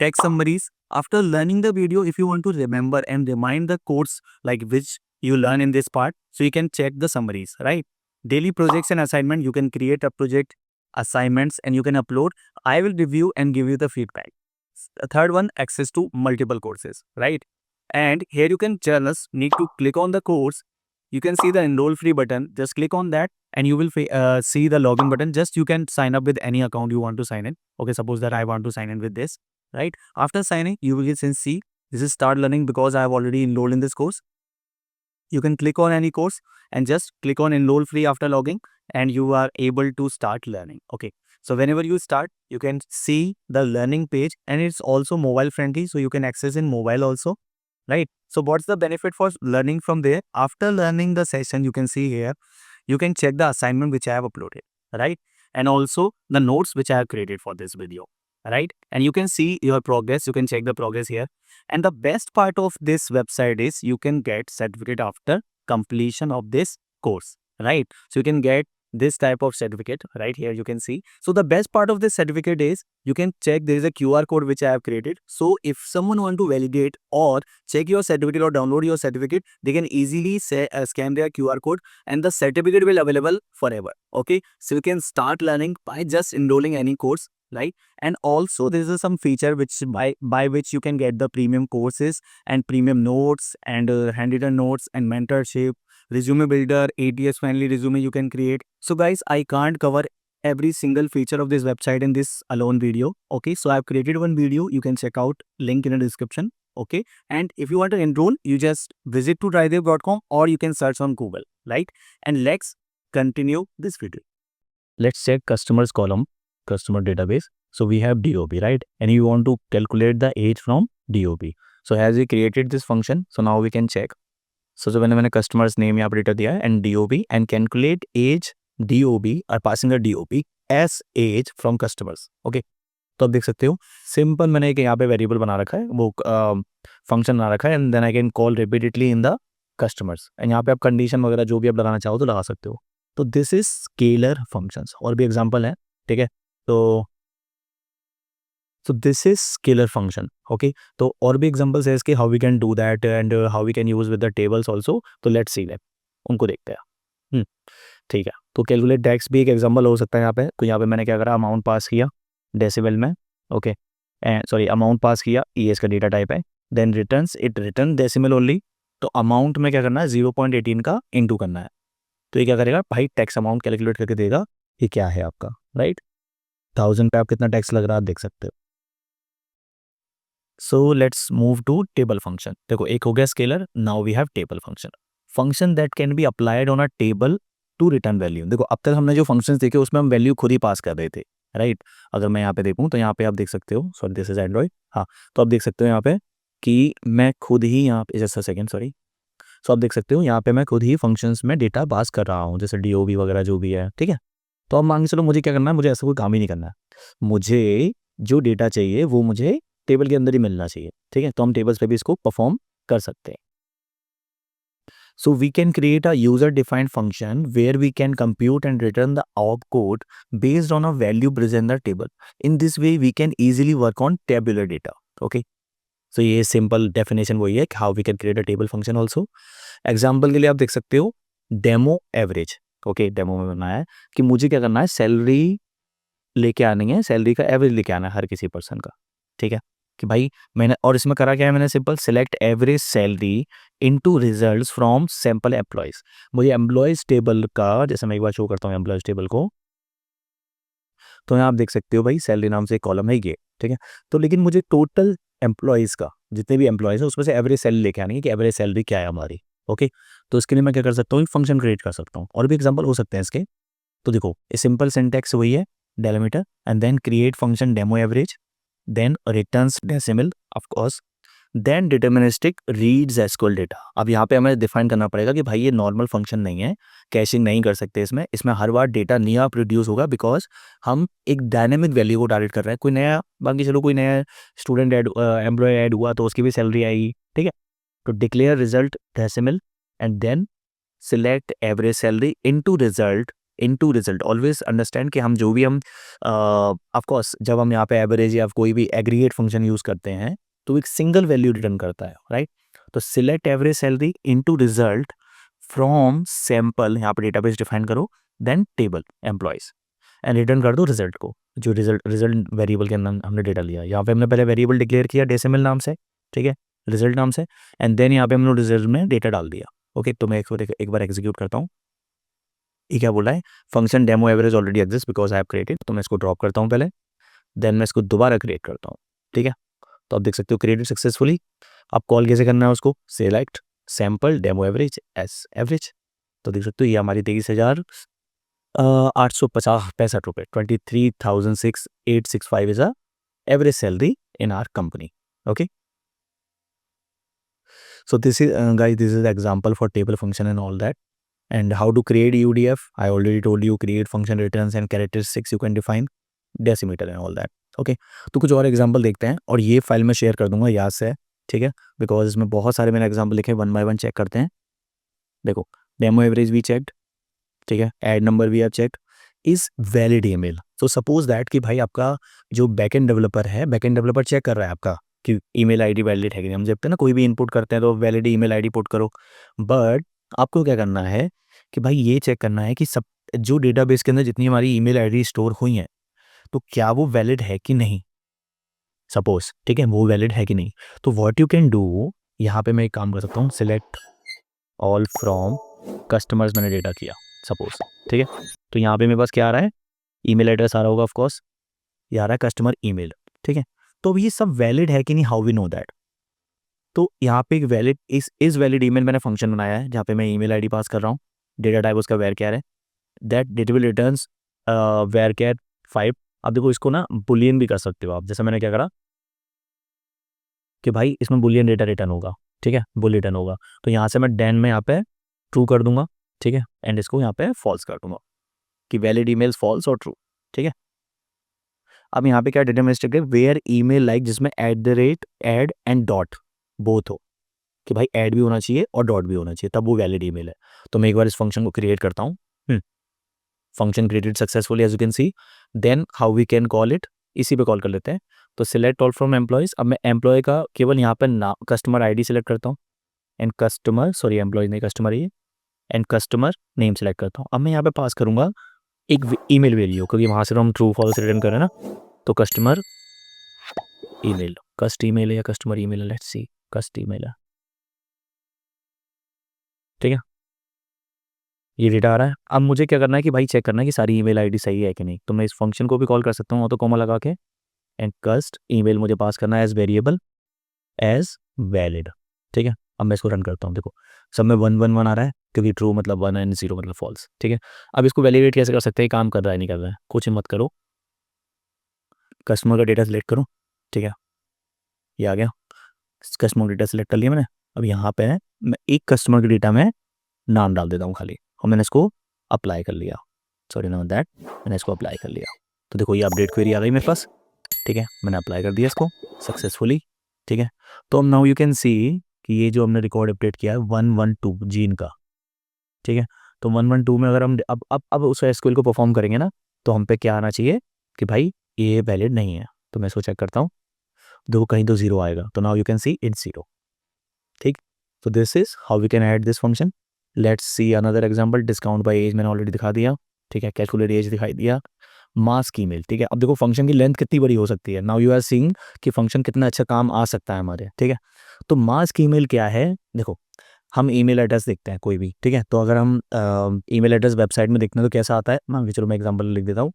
Text summaries. After learning the video, if you want to remember and remind the course like which you learn in this part, so you can check the summaries, right? Daily projects and assignment, you can create a project, assignments, and you can upload. I will review and give you the feedback. The third one, access to multiple courses, right? And here you can just need to click on the course. You can see the enroll free button. Just click on that and you will see the login button. Just you can sign up with any account you want to sign in. Okay, suppose that I want to sign in with this, right? After signing, you will get see this is start learning because I have already enrolled in this course. You can click on any course and just click on enroll free after logging and you are able to start learning. Okay, so whenever you start, you can see the learning page and it's also mobile friendly, so you can access in mobile also, right? So what's the benefit for learning from there? After learning the session, you can see here, you can check the assignment which I have uploaded, right? And also the notes which I have created for this video, right? And you can see your progress. You can check the progress here. And the best part of this website is you can get certificate after completion of this course, right? So you can get this type of certificate right here, you can see. So the best part of this certificate is you can check, there is a QR code which I have created. So if someone want to validate or check your certificate or download your certificate, they can easily scan their QR code and the certificate will available forever. Okay, so you can start learning by just enrolling any course, right? And also there is some feature which by which you can get the premium courses and premium notes and handwritten notes and mentorship, resume builder, ATS friendly resume you can create. So guys, I can't cover every single feature of this website in this alone video. Okay, so I've created one video, you can check out, link in the description. Okay, and if you want to enroll, you just visit to tridev.com or you can search on Google, right? And let's continue this video. Let's check customers column, customer database. So we have DOB, right? And you want to calculate the age from DOB. So as we created this function, so now we can check. So जो मैंने customers name यहाँ पर डेटा दिया है and DOB and calculate age DOB और passing the DOB as age from customers. Okay, तो आप देख सकते हो सिंपल मैंने एक यहाँ पे वेरिएबल बना रखा है, वो फंक्शन बना रखा है and then I can call repeatedly in the customers and यहाँ पे आप कंडीशन वगैरह जो भी आप लगाना चाहो तो लगा सकते हो। तो दिस इज स्केलर फंक्शंस, और भी एग्जांपल है, ठीक है। तो this is scalar function. Okay, तो और भी एग्जांपल्स है इसके, how we can do that and how we can use with the tables also. तो लेट्स सी दैट, उनको देखते हैं। ठीक है, तो कैलकुलेट डेक्स भी एक एग्जांपल हो सकता है यहाँ पे। तो यहाँ पे मैंने क्या करा, अमाउंट पास किया डेसिमल में, ओके, सॉरी अमाउंट पास किया, ईएस का डेटा टाइप है, then returns it return decimal only. तो अमाउंट में क्या करना है, 0.18 का इंटू करना है। तो ये क्या करेगा भाई, टैक्स अमाउंट कैलकुलेट करके देगा ये क्या है आपका, राइट। 1000 पे आप कितना टैक्स लग रहा है आप देख सकते हो। So let's move to table function. देखो एक हो गया scalar, now we have table function, function that can be applied on a table to return value. देखो अब तक हमने जो फंक्शंस देखे उसमें हम वैल्यू खुद ही पास कर रहे थे, राइट। अगर मैं यहाँ पे देखूँ तो यहाँ पे आप देख सकते हो, सॉरी दिस इज एंड्रॉइड, हाँ, तो आप देख सकते हो यहाँ पे कि मैं खुद ही यहाँ पे, जस्ट अ सेकंड सॉरी, सो आप देख सकते हो यहाँ पे मैं खुद ही फंक्शंस में डेटा पास कर रहा हूँ, जैसे DOB वगैरह जो भी है, ठीक है। तो अब मान के चलो मुझे क्या करना है, मुझे ऐसा कोई काम ही नहीं करना है, मुझे जो डेटा चाहिए वो मुझे टेबल के अंदर ही मिलना चाहिए, ठीक है। तो हम टेबल्स पे भी इसको परफॉर्म कर सकते हैं। So we can create a user-defined function where we can compute and return the opcode based on a value present in the table. In this way, we can easily work on tabular data. Okay. So ये simple definition वही है कि how we can create a table function also. Example के लिए आप देख सकते हो demo average. Okay, demo में बनाया है कि मुझे क्या करना है, सैलरी लेके आनी है, सैलरी का एवरेज लेके आना है हर किसी पर्सन का, ठीक है। कि भाई मैंने, और इसमें करा क्या है, मैंने simple select average salary into results from sample employees. मुझे एम्प्लॉयज टेबल का, जैसे मैं एक बार शो करता हूँ एम्प्लॉयज टेबल को, तो यहाँ आप देख सकते हो भाई सैलरी नाम से एक कॉलम है ये, ठीक है। तो लेकिन मुझे टोटल एम्प्लॉयज का, जितने भी एम्प्लॉयज है उसमें से एवरेज सैलरी लेके आनी है कि एवरेज सैलरी क्या है हमारी। ओके, तो इसके लिए मैं क्या कर सकता हूँ, एक फंक्शन क्रिएट कर सकता हूँ, और भी एग्जाम्पल हो सकते हैं इसके। तो देखो ये सिंपल सिंटैक्स वही है, delimiter and then create function demo average, then returns decimal of course, then deterministic reads SQL data. अब यहाँ पे हमें डिफाइन करना पड़ेगा कि भाई ये नॉर्मल फंक्शन नहीं है, कैशिंग नहीं कर सकते इसमें, इसमें हर बार डेटा नया प्रोड्यूस होगा, बिकॉज हम एक डायनेमिक वैल्यू को टारगेट कर रहे हैं। कोई नया, बाकी चलो कोई नया स्टूडेंट ऐड, एम्प्लॉय ऐड हुआ तो उसकी भी सैलरी आएगी, ठीक है। तो declare result decimal and then select average salary into result. Always understand कि हम जो भी हम ऑफ कोर्स जब हम यहाँ पे एवरेज या कोई भी एग्रीगेट फंक्शन यूज करते हैं तो एक सिंगल वैल्यू रिटर्न करता है, राइट। तो select average salary into result from sample, यहाँ पे डेटाबेस डिफाइन करो, then table employees and return कर दो रिजल्ट को, जो रिजल्ट वेरिएबल के अंदर हमने डेटा लिया। यहाँ पे हमने पहले वेरिएबल डिक्लेयर किया डेसिमल नाम से, ठीक है, रिजल्ट नाम से, एंड देन यहाँ पे हमने रिजल्ट में डेटा डाल दिया। ओके, तो मैं एक बार एग्जीक्यूट करता हूँ। ये क्या बोला है, function demo average already exist because I have created, तो मैं इसको ड्रॉप करता हूँ पहले, देन मैं इसको दोबारा क्रिएट करता हूँ, ठीक है। तो आप देख सकते हो क्रिएटेड सक्सेसफुली। अब कॉल कैसे करना है उसको, select sample demo average S average. तो देख सकते हो ये हमारी 23,850 रुपये 23,6865 is a average salary in our company. Okay, so this is guys, this is the example for table function and all that. And how to create UDF, I already told you, create function returns and characteristics you can define, decimeter and all that. Okay, तो कुछ और एग्जांपल देखते हैं, और ये फाइल में शेयर कर दूंगा याद से, ठीक है, बिकॉज इसमें बहुत सारे मैंने एग्जांपल लिखे, वन बाय वन चेक करते हैं। देखो डेमो एवरेज भी चेक्ड, ठीक है, ऐड नंबर भी आप check, is valid email. So suppose that कि भाई आपका जो बैकएंड डेवलपर है, बैकएंड डेवलपर चेक कर रहा है आपका कि ईमेल आईडी वैलिड है कि नहीं। हम जब तक ना कोई भी इनपुट करते हैं तो वैलिड ईमेल आईडी पुट करो, बट आपको क्या करना है कि भाई ये चेक करना है कि सब जो डेटाबेस के अंदर जितनी हमारी ईमेल आईडी स्टोर हुई हैं तो क्या वो वैलिड है कि नहीं, सपोज, ठीक है, वो वैलिड है कि नहीं। तो व्हाट यू कैन डू, यहाँ पे मैं एक काम कर सकता हूँ, सिलेक्ट ऑल फ्रॉम कस्टमर्स, मैंने डेटा किया सपोज, ठीक है। तो यहाँ पे मेरे पास क्या आ रहा है, ईमेल एड्रेस आ रहा होगा ऑफ कोर्स, ये आ रहा है कस्टमर ईमेल, ठीक है। तो अब ये सब वैलिड है कि नहीं, हाउ वी नो दैट। तो यहाँ पे एक वैलिड इस वैलिड ईमेल मैंने फंक्शन बनाया है जहाँ पे मैं ईमेल आईडी पास कर रहा हूँ, डेटा टाइप उसका वेर कैर है, that data will returns varchar 5। अब देखो इसको ना बुलियन भी कर सकते हो आप, जैसे मैंने क्या करा कि भाई इसमें बुलियन डेटा रिटर्न होगा, ठीक है, बुल रिटर्न होगा। तो यहाँ से मैं डैन में यहाँ पे ट्रू कर दूंगा, ठीक है, एंड इसको यहाँ पे फॉल्स कर दूंगा कि वैलिड ईमेल्स फॉल्स और ट्रू, ठीक है। अब यहाँ पे क्या डिटरमिनिस्टिक है, वेयर ईमेल लाइक, जिसमें at the rate add and dot both हो, कि भाई ऐड भी होना चाहिए और डॉट भी होना चाहिए, तब वो वैलिड ईमेल है। तो मैं एक बार इस फंक्शन को क्रिएट करता हूँ, function created successfully as you can see. Then how we can call it, इसी पे कॉल कर लेते हैं। तो सिलेक्ट ऑल फ्रॉम एम्प्लॉयज, अब मैं एम्प्लॉय का केवल यहाँ पर नाम, कस्टमर आईडी सिलेक्ट करता हूँ, एंड कस्टमर, सॉरी एम्प्लॉय नहीं कस्टमर ही है, एंड कस्टमर नेम सेलेक्ट करता हूँ। अब मैं यहाँ पे पास करूँगा एक ईमेल वैल्यू, क्योंकि वहाँ से तो हम ट्रू फॉल्स रिटर्न करें ना। तो कस्टमर ईमेल, कस्ट ईमेल है या कस्टमर ईमेल है, लेट्स सी, कस्ट ईमेल है, ठीक है, ये डेटा आ रहा है। अब मुझे क्या करना है कि भाई चेक करना है कि सारी ईमेल आईडी सही है कि नहीं। तो मैं इस फंक्शन को भी कॉल कर सकता हूँ ऑटो कॉमा लगा के, एंड कस्ट ईमेल मुझे पास करना है एज वेरिएबल एज वैलिड, ठीक है। अब मैं इसको रन करता हूँ, देखो सब में 1 1 1 आ रहा है, क्योंकि ट्रू मतलब 1 एंड 0 मतलब फॉल्स, ठीक है। अब इसको वैलिडेट कैसे कर सकते हैं, काम कर रहा है नहीं कर रहा है, कुछ मत करो, कस्टमर का डेटा सेलेक्ट करो, ठीक है, ये आ गया, कस्टमर डेटा सेलेक्ट कर लिया मैंने। अब यहाँ पे मैं एक कस्टमर के डेटा में नाम डाल देता हूँ खाली, और मैंने इसको अप्लाई कर लिया, सॉरी नो दैट, मैंने इसको अप्लाई कर लिया। तो देखो ये अपडेट क्वेरी आ गई मेरे पास, ठीक है, मैंने अप्लाई कर दिया इसको सक्सेसफुली, ठीक है। तो नाउ यू कैन सी कि ये जो हमने रिकॉर्ड अपडेट किया है 112 जीन का, ठीक है। तो 112 में अगर हम अब उस एसक्यूएल को परफॉर्म करेंगे ना, तो हम पे क्या आना चाहिए कि भाई ये वैलिड नहीं है। तो मैं इसको चेक करता हूँ, देखो कहीं तो जीरो आएगा, तो now you can see it's zero, ठीक। तो this is how we can add this function. Let's see another example. Discount by age मैंने ऑलरेडी दिखा दिया, ठीक है। कैलकुलेट एज दिखाई दिया। मास्क ईमेल, ठीक है। अब देखो फंक्शन की लेंथ कितनी बड़ी हो सकती है। नाउ यू आर सीइंग कि फंक्शन कितना अच्छा काम आ सकता है हमारे, ठीक है। तो मास्क ईमेल क्या है, देखो हम ईमेल एड्रेस देखते हैं कोई भी, ठीक है। तो अगर हम ईमेल एड्रेस वेबसाइट में देखते हैं तो कैसा आता है, मान के चलो मैं एग्जांपल लिख देता हूँ,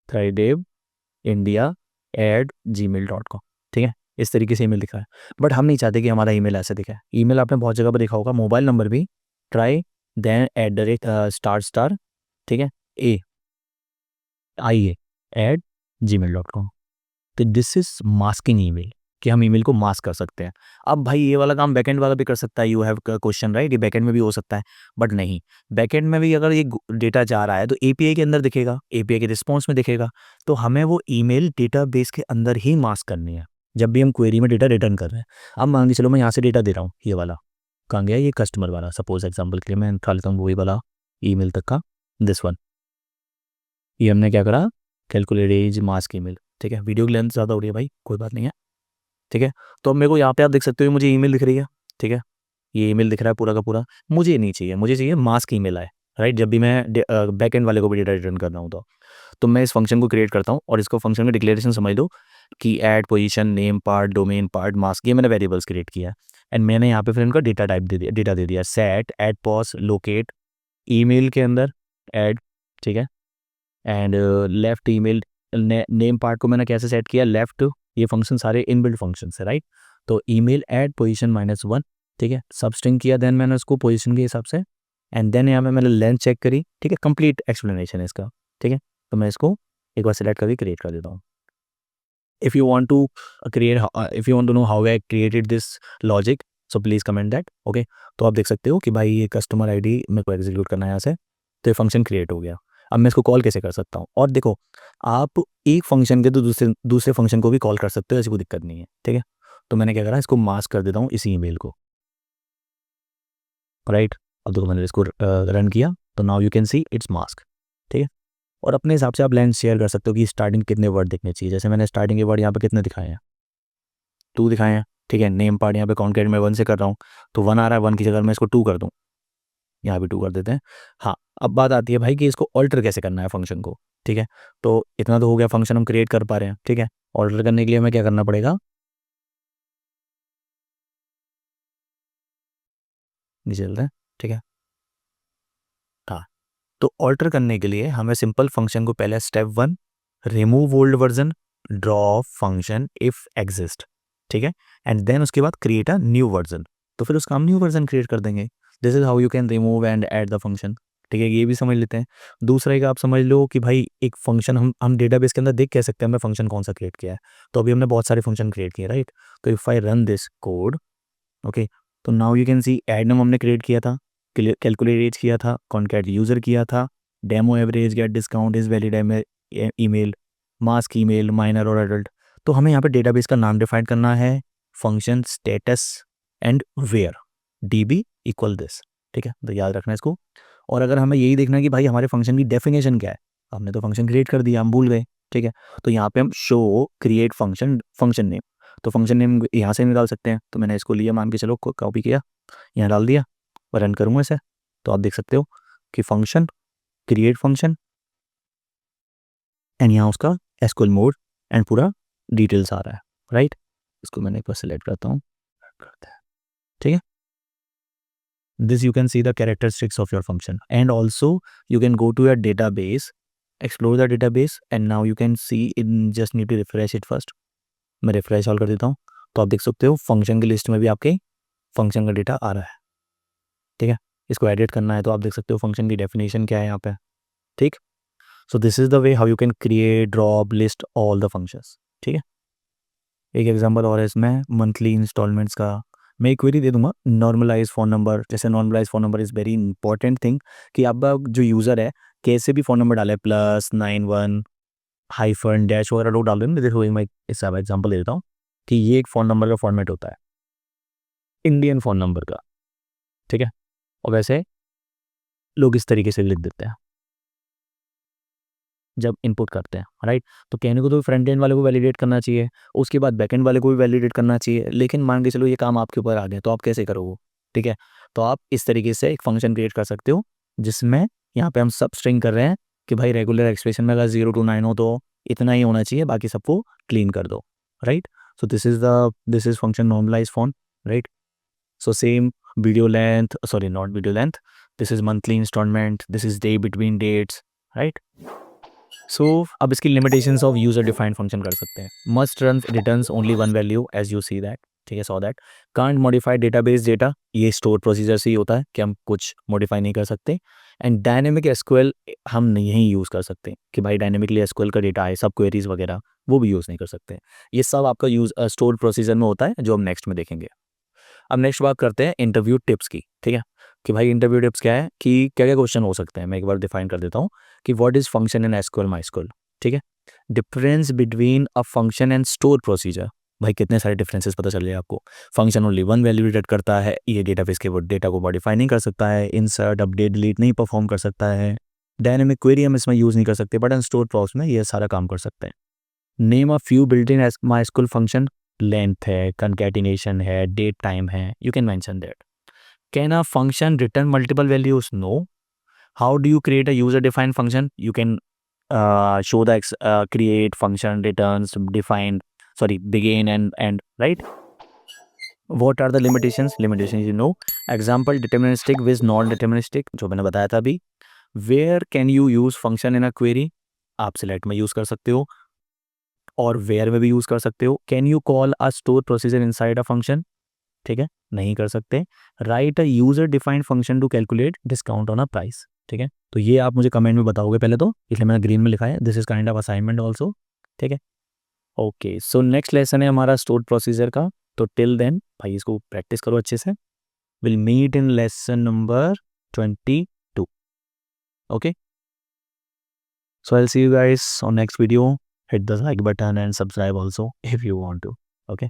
thridevindia@gmail.com, ठीक है। इस तरीके से ईमेल दिखा है, बट हम नहीं चाहते कि हमारा ईमेल ऐसे दिखे। ईमेल आपने बहुत जगह पर देखा होगा, मोबाइल नंबर भी ट्राई देन @**, ठीक है, AIA@gmail.com। तो दिस इज मास्किंग ईमेल, कि हम ईमेल को मास्क कर सकते हैं। अब भाई ये वाला काम बैकएंड वाला भी कर सकता है, यू हैव क्वेश्चन राइट, ये बैकएंड में भी हो सकता है, बट नहीं। बैकएंड में भी अगर ये डेटा जा रहा है तो एपीआई के अंदर दिखेगा, एपीआई के रिस्पॉन्स में दिखेगा। तो हमें वो ईमेल डेटाबेस के अंदर ही मास्क करनी है जब भी हम क्वेरी में डेटा रिटर्न कर रहे हैं। अब मान के चलो मैं यहाँ से डेटा दे रहा हूँ, ये वाला कहाँ गया, ये कस्टमर वाला, सपोज एग्जाम्पल के लिए मैं उठा लेता हूँ वही वाला ईमेल तक का, दिस वन। ये हमने क्या करा, कैलकुलेट एज मास्क ईमेल, ठीक है। वीडियो की लेंथ ज़्यादा हो रही है भाई, कोई बात नहीं है, ठीक है। तो अब मेरे को यहाँ पे आप देख सकते हो मुझे ईमेल दिख रही है, ठीक है। ये ईमेल दिख रहा है पूरा का पूरा, मुझे नहीं चाहिए, मुझे चाहिए मास्क ईमेल आए, राइट। जब भी मैं बैक एंड वाले को भी डेटा रिटर्न कर रहा हूँ तो मैं इस फंक्शन को क्रिएट करता हूँ, और इसको फंक्शन में डिक्लेरेशन समझ लो कि add position name part domain part mask, ये मैंने वेरिएबल्स क्रिएट किया है। एंड मैंने यहाँ पे फिर इनका डेटा टाइप दे दिया, डेटा दे दिया set at pos locate email के अंदर ऐड, ठीक है। And left email name part को मैंने कैसे सेट किया, लेफ्ट। ये फंक्शन सारे इनबिल्ट फंक्शन है, राइट। तो ईमेल ऐड पोजीशन -1, ठीक है, सब स्ट्रिंग किया, देन मैंने उसको पोजीशन के हिसाब से, एंड देन यहाँ पे मैंने लेंथ चेक करी, ठीक है। कंप्लीट एक्सप्लेनेशन है इसका, ठीक है। तो मैं इसको एक बार सेलेक्ट करके क्रिएट कर देता हूँ। If you want to create, if you want to know how I created this logic, so please comment that, okay. तो आप देख सकते हो कि भाई ये कस्टमर आईडी मेरे को एग्जीक्यूट करना है यहाँ से, तो ये फंक्शन क्रिएट हो गया। अब मैं इसको कॉल कैसे कर सकता हूँ, और देखो आप एक फंक्शन के तो दूसरे दूसरे फंक्शन को भी कॉल कर सकते हो, ऐसी कोई दिक्कत नहीं है, ठीक है। तो मैंने क्या करा, इसको मास्क कर देता हूँ इसी ईमेल को, राइट। अब देखो मैंने इसको रन किया, तो now you can see it's mask, ठीक है। और अपने हिसाब से आप लेंथ शेयर कर सकते हो कि स्टार्टिंग कितने वर्ड दिखने चाहिए। जैसे मैंने स्टार्टिंग के वर्ड यहाँ पे कितने दिखाए हैं, 2 दिखाए हैं, ठीक है। नेम पार्ट यहाँ पे काउंटेड में 1 से कर रहा हूँ, तो 1 आ रहा है, 1 की जगह मैं इसको 2 कर दूँ, यहाँ भी 2 कर देते हैं। हाँ, अब बात आती है भाई कि इसको ऑल्टर कैसे करना है फंक्शन को, ठीक है। तो इतना तो हो गया, फंक्शन हम क्रिएट कर पा रहे हैं, ठीक है। ऑल्टर करने के लिए हमें क्या करना पड़ेगा, नीचे चलते हैं, ठीक है। हाँ, तो ऑल्टर करने के लिए हमें सिंपल फंक्शन को पहले step 1 remove old version draw function if exist, ठीक है। एंड देन उसके बाद क्रिएट अ न्यू वर्जन, तो फिर उसका हम न्यू वर्जन क्रिएट कर देंगे। This is how you can remove and add the function, ठीक है। ये भी समझ लेते हैं। दूसरा एक आप समझ लो कि भाई एक फंक्शन हम डेटाबेस के अंदर देख कह सकते हैं हमने फंक्शन कौन सा क्रिएट किया है। तो अभी हमने बहुत सारे फंक्शन क्रिएट किए, राइट। तो if I run this code, okay, तो now you can C Adhanom हमने क्रिएट किया था, कैलकुलेट एज किया था, कॉन्कैट यूज़र किया था, demo average get discount is valid email, mask email minor और एडल्ट। तो हमें यहाँ पे डेटाबेस का नाम डिफाइन करना है, function status and where db equal this, ठीक है। तो याद रखना इसको। और अगर हमें यही देखना है कि भाई हमारे फंक्शन की डेफिनेशन क्या है, हमने तो फंक्शन क्रिएट कर दिया, हम भूल गए, ठीक है। तो यहाँ पे हम show create function function name, तो फंक्शन नेम यहाँ से निकाल सकते हैं। तो मैंने इसको लिया, मान के चलो कॉपी किया, यहाँ डाल दिया और रन करूँगा इसे, तो आप देख सकते हो कि फंक्शन क्रिएट फंक्शन एंड यहाँ उसका एसक्यूएल मोड एंड पूरा डिटेल्स आ रहा है, राइट। इसको मैंने एक बार सेलेक्ट करता हूँ, ठीक है। This you can see the characteristics of your function, and also you can go to your database, explore the database, and now you can see it, just need to refresh it first। मैं रिफ्रेश ऑल कर देता हूँ, तो आप देख सकते हो फंक्शन की लिस्ट में भी आपके फंक्शन का डेटा आ रहा है, ठीक है। इसको एडिट करना है तो आप देख सकते हो फंक्शन की डेफिनेशन क्या है यहाँ पे, ठीक। सो this is the way how you can create drop list all the functions, ठीक है। एक एग्जांपल और है इसमें, मंथली इंस्टॉलमेंट्स का मैं एक क्वेरी दे दूंगा, नॉर्मलाइज फ़ोन नंबर। जैसे normalize phone number is very important thing, कि आपका जो यूज़र है कैसे भी फ़ोन नंबर डालें, +91 हाइफ़न डैश वगैरह लोग डाल रहे हैं ना। देखो मैं इस एग्जांपल दे देता हूँ कि ये एक फ़ोन नंबर का फॉर्मेट होता है, इंडियन फ़ोन नंबर का, ठीक है? और वैसे लोग इस तरीके से लिख देते हैं जब इनपुट करते हैं, राइट? तो कहने को तो फ्रंट एंड वाले को वैलिडेट करना चाहिए, उसके बाद बैक एंड वाले को भी वैलिडेट करना चाहिए, लेकिन मान के चलो ये काम आपके ऊपर आ गया, तो आप कैसे करोगे? ठीक है? तो आप इस तरीके से एक फंक्शन क्रिएट कर सकते हो, जिसमें यहाँ पे हम सब स्ट्रिंग कर रहे हैं कि भाई रेगुलर एक्सप्रेशन में अगर 0 to 9 हो तो इतना ही होना चाहिए, बाकी सबको क्लीन कर दो, right? So this is function normalise form, right? So same video length, sorry, not video length. This is monthly installment. This is day between dates, right? So अब इसकी limitations of user defined function कर सकते हैं. Must run returns only one value as you see that. ठीक है, saw that. Can't modify database data. ये store procedure से ही होता है कि हम कुछ modify नहीं कर सकते. And dynamic SQL हम नहीं यूज़ कर सकते कि भाई dynamically SQL का डेटा आए, सब queries वगैरह वो भी यूज़ नहीं कर सकते. ये सब आपका यूज़ stored procedure में होता है, जो हम नेक्स्ट में देखेंगे. अब नेक्स्ट बात करते हैं इंटरव्यू टिप्स की, ठीक है? कि भाई इंटरव्यू टिप्स क्या है, कि क्या क्या क्वेश्चन हो सकते हैं, मैं एक बार डिफाइन कर देता हूँ कि what is function in SQL MySQL, ठीक है? Difference between a function and store procedure, भाई कितने सारे डिफरेंसेस पता चल जाए आपको. Function only one value return करता है, ये डेटाबेस के वो डेटा को मॉडिफाई नहीं कर सकता है, इंसर्ट अपडेट डिलीट नहीं परफॉर्म कर सकता है, डायनेमिक क्वेरी हम इसमें यूज़ नहीं कर सकते, बट स्टोर प्रोसेस में ये सारा काम कर सकते हैं. Name a few built in MySQL function, length है, कंकैटिनेशन है, डेट टाइम है, you can mention that. Can a function return multiple values? No. How do you create a user defined function? You can show the create function returns define, sorry, begin and end, right? What are the limitations, you know. Example, deterministic with non deterministic, जो मैंने बताया था अभी. Where can you use function in a query? आप select में यूज कर सकते हो और where में भी यूज कर सकते हो. Can you call a store procedure inside a function? ठीक है, नहीं कर सकते. Write a user defined function to calculate discount on a price, ठीक है? तो ये आप मुझे कमेंट में बताओगे पहले तो, इसलिए मैंने ग्रीन में लिखा है. This is kind of assignment also, ठीक है? ओके, सो नेक्स्ट लेसन है हमारा स्टोर प्रोसीजर का. तो टिल देन भाई इसको प्रैक्टिस करो अच्छे से. Will meet in lesson number 22. Okay, so I see you guys on next video. Hit the like button and subscribe also if you want to. Okay.